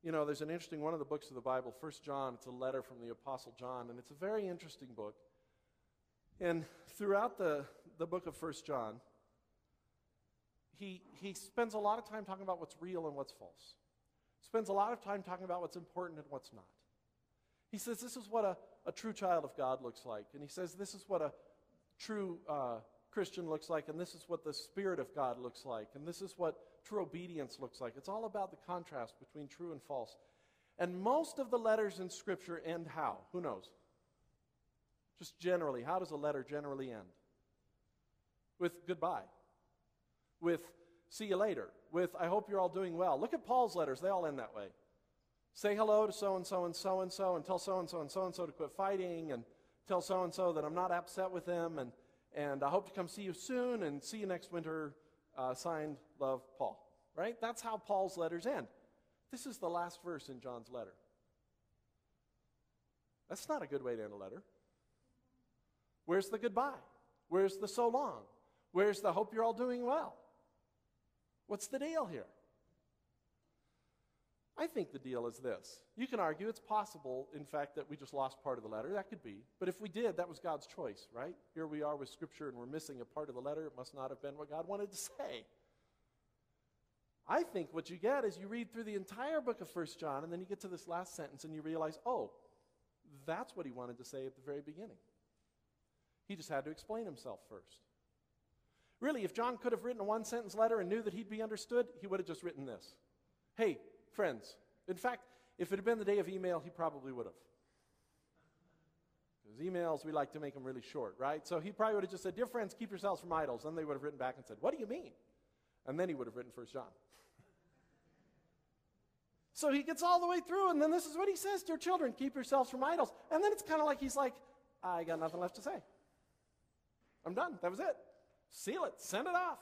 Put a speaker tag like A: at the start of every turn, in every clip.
A: You know, there's an interesting one of the books of the Bible, 1 John. It's a letter from the Apostle John, and it's a very interesting book. And throughout the book of 1 John, he spends a lot of time talking about what's real and what's false. Spends a lot of time talking about what's important and what's not. He says this is what a true child of God looks like. And he says this is what a true Christian looks like, and this is what the Spirit of God looks like, and this is what true obedience looks like. It's all about the contrast between true and false. And most of the letters in Scripture end how? Who knows? Just generally, how does a letter generally end? With goodbye. With see you later. With I hope you're all doing well. Look at Paul's letters. They all end that way. Say hello to so-and-so and so-and-so, and tell so-and-so and so-and-so to quit fighting, and tell so-and-so that I'm not upset with them, and I hope to come see you soon, and see you next winter, signed, love, Paul. Right? That's how Paul's letters end. This is the last verse in John's letter. That's not a good way to end a letter. Where's the goodbye? Where's the so long? Where's the hope you're all doing well? What's the deal here? I think the deal is this. You can argue it's possible, in fact, that we just lost part of the letter. That could be. But if we did, that was God's choice, right? Here we are with Scripture and we're missing a part of the letter. It must not have been what God wanted to say. I think what you get is you read through the entire book of 1 John, and then you get to this last sentence and you realize, oh, that's what he wanted to say at the very beginning. He just had to explain himself first. Really, if John could have written a one-sentence letter and knew that he'd be understood, he would have just written this. Hey, friends. In fact, if it had been the day of email, he probably would have. Because emails, we like to make them really short, right? So he probably would have just said, dear friends, keep yourselves from idols. Then they would have written back and said, what do you mean? And then he would have written 1 John. So he gets all the way through, and then this is what he says, dear children, keep yourselves from idols. And then it's kind of like he's like, I got nothing left to say. I'm done. That was it. Seal it. Send it off.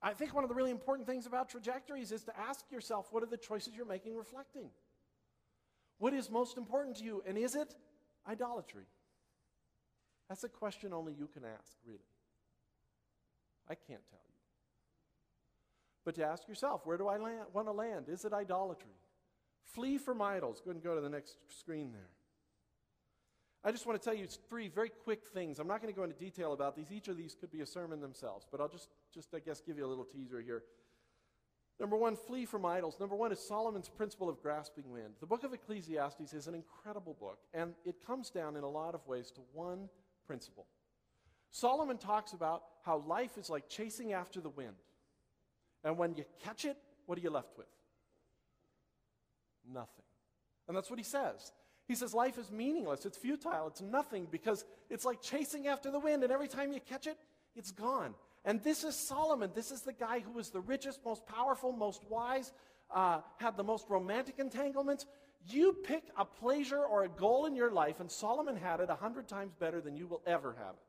A: I think one of the really important things about trajectories is to ask yourself, what are the choices you're making reflecting? What is most important to you, and is it idolatry? That's a question only you can ask, really. I can't tell you. But to ask yourself, where do I want to land? Is it idolatry? Flee from idols. Go ahead and go to the next screen there. I just want to tell you 3 very quick things. I'm not going to go into detail about these. Each of these could be a sermon themselves, but I'll just I guess, give you a little teaser here. Number 1, flee from idols. Number 1 is Solomon's principle of grasping wind. The book of Ecclesiastes is an incredible book, and it comes down in a lot of ways to one principle. Solomon talks about how life is like chasing after the wind. And when you catch it, what are you left with? Nothing. And that's what he says. He says life is meaningless, it's futile, it's nothing, because it's like chasing after the wind, and every time you catch it, it's gone. And this is Solomon. This is the guy who was the richest, most powerful, most wise, had the most romantic entanglements. You pick a pleasure or a goal in your life, and Solomon had it 100 times better than you will ever have it.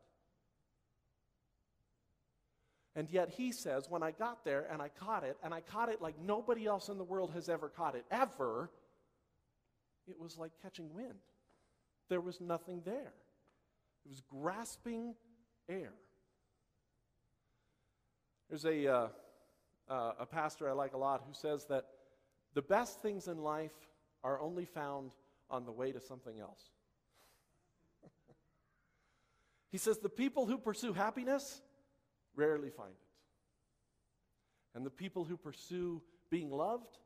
A: And yet he says, when I got there and I caught it like nobody else in the world has ever caught it, ever, it was like catching wind. There was nothing there. It was grasping air. There's a pastor I like a lot who says that the best things in life are only found on the way to something else. He says the people who pursue happiness rarely find it. And the people who pursue being loved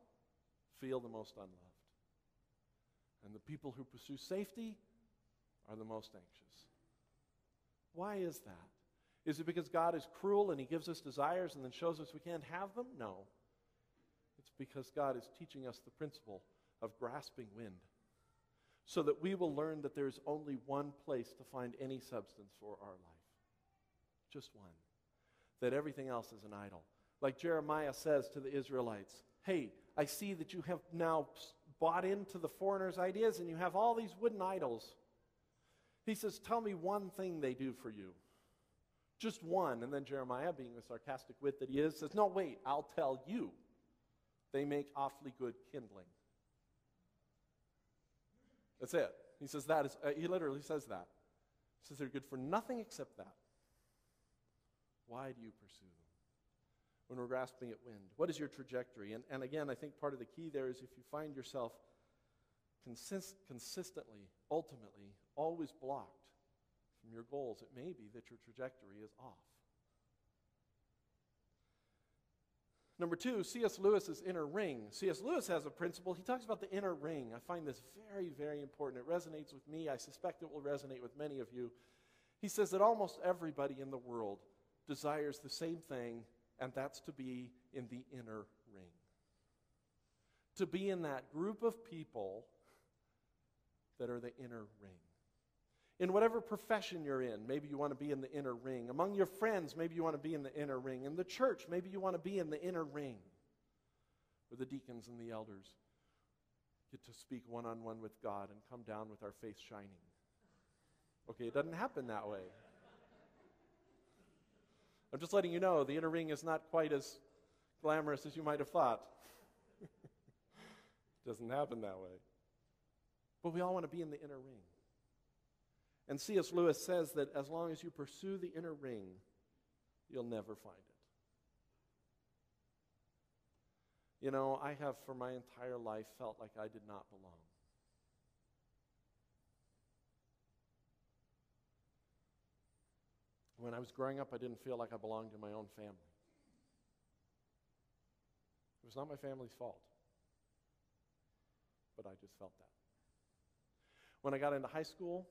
A: feel the most unloved. And the people who pursue safety are the most anxious. Why is that? Is it because God is cruel and he gives us desires and then shows us we can't have them? No. It's because God is teaching us the principle of grasping wind so that we will learn that there is only one place to find any substance for our life. Just one. That everything else is an idol. Like Jeremiah says to the Israelites, hey, I see that you have now bought into the foreigners' ideas and you have all these wooden idols. He says, tell me one thing they do for you. Just one. And then Jeremiah, being the sarcastic wit that he is, says, no, wait, I'll tell you. They make awfully good kindling. That's it. He says that is, he literally says that. He says they're good for nothing except that. Why do you pursue them? when we're grasping at wind? What is your trajectory? And again, I think part of the key there is if you find yourself consistently, ultimately, always blocked from your goals, it may be that your trajectory is off. Number 2, C.S. Lewis's inner ring. C.S. Lewis has a principle. He talks about the inner ring. I find this very, very important. It resonates with me. I suspect it will resonate with many of you. He says that almost everybody in the world desires the same thing, and that's to be in the inner ring. To be in that group of people that are the inner ring. In whatever profession you're in, maybe you want to be in the inner ring. Among your friends, maybe you want to be in the inner ring. In the church, maybe you want to be in the inner ring, where the deacons and the elders get to speak one-on-one with God and come down with our face shining. Okay, it doesn't happen that way. I'm just letting you know, the inner ring is not quite as glamorous as you might have thought. It doesn't happen that way. But we all want to be in the inner ring. And C.S. Lewis says that as long as you pursue the inner ring, you'll never find it. You know, I have for my entire life felt like I did not belong. When I was growing up, I didn't feel like I belonged in my own family. It was not my family's fault, but I just felt that. When I got into high school,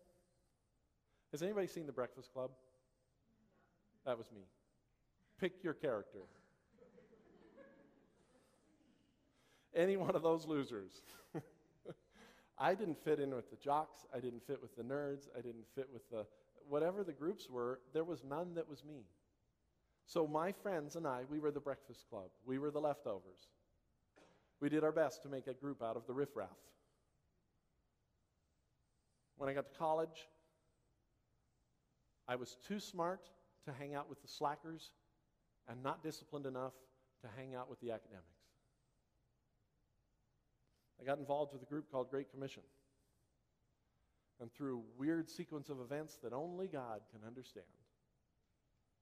A: has anybody seen The Breakfast Club? That was me. Pick your character. Any one of those losers. I didn't fit in with the jocks. I didn't fit with the nerds. I didn't fit with the... Whatever the groups were, there was none that was me. So my friends and I, we were the Breakfast Club. We were the leftovers. We did our best to make a group out of the riffraff. When I got to college, I was too smart to hang out with the slackers and not disciplined enough to hang out with the academics. I got involved with a group called Great Commission. And through a weird sequence of events that only God can understand,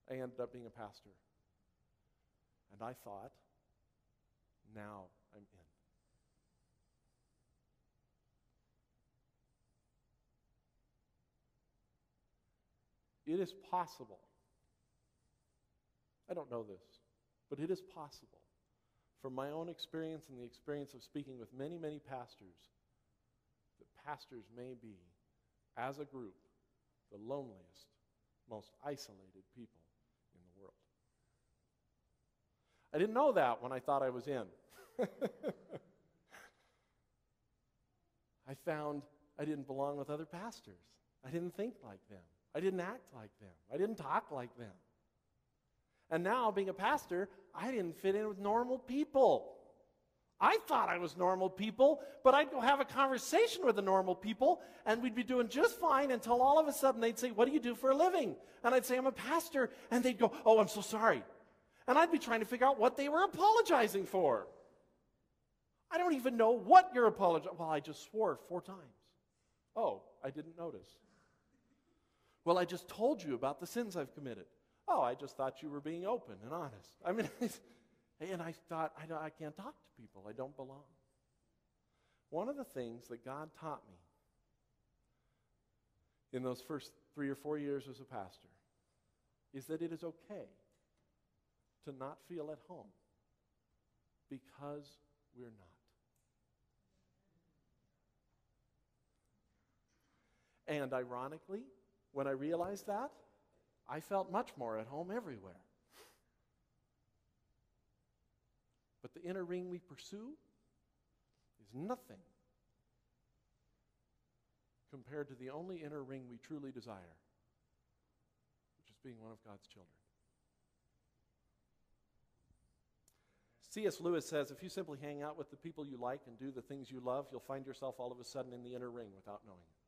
A: I ended up being a pastor. And I thought, now I'm in. It is possible, I don't know this, but it is possible, from my own experience and the experience of speaking with many, many pastors, that pastors may be, as a group, the loneliest, most isolated people in the world. I didn't know that when I thought I was in. I found I didn't belong with other pastors. I didn't think like them. I didn't act like them. I didn't talk like them. And now, being a pastor, I didn't fit in with normal people. I thought I was normal people, but I'd go have a conversation with the normal people, and we'd be doing just fine until all of a sudden they'd say, "What do you do for a living?" And I'd say, "I'm a pastor." And they'd go, "Oh, I'm so sorry." And I'd be trying to figure out what they were apologizing for. I don't even know what you're apologizing. Well, I just swore 4 times. Oh, I didn't notice. Well, I just told you about the sins I've committed. Oh, I just thought you were being open and honest. I mean, and I thought, I can't talk to people. I don't belong. One of the things that God taught me in those first 3 or 4 years as a pastor is that it is okay to not feel at home because we're not. And ironically, when I realized that, I felt much more at home everywhere. But the inner ring we pursue is nothing compared to the only inner ring we truly desire, which is being one of God's children. C.S. Lewis says, if you simply hang out with the people you like and do the things you love, you'll find yourself all of a sudden in the inner ring without knowing it.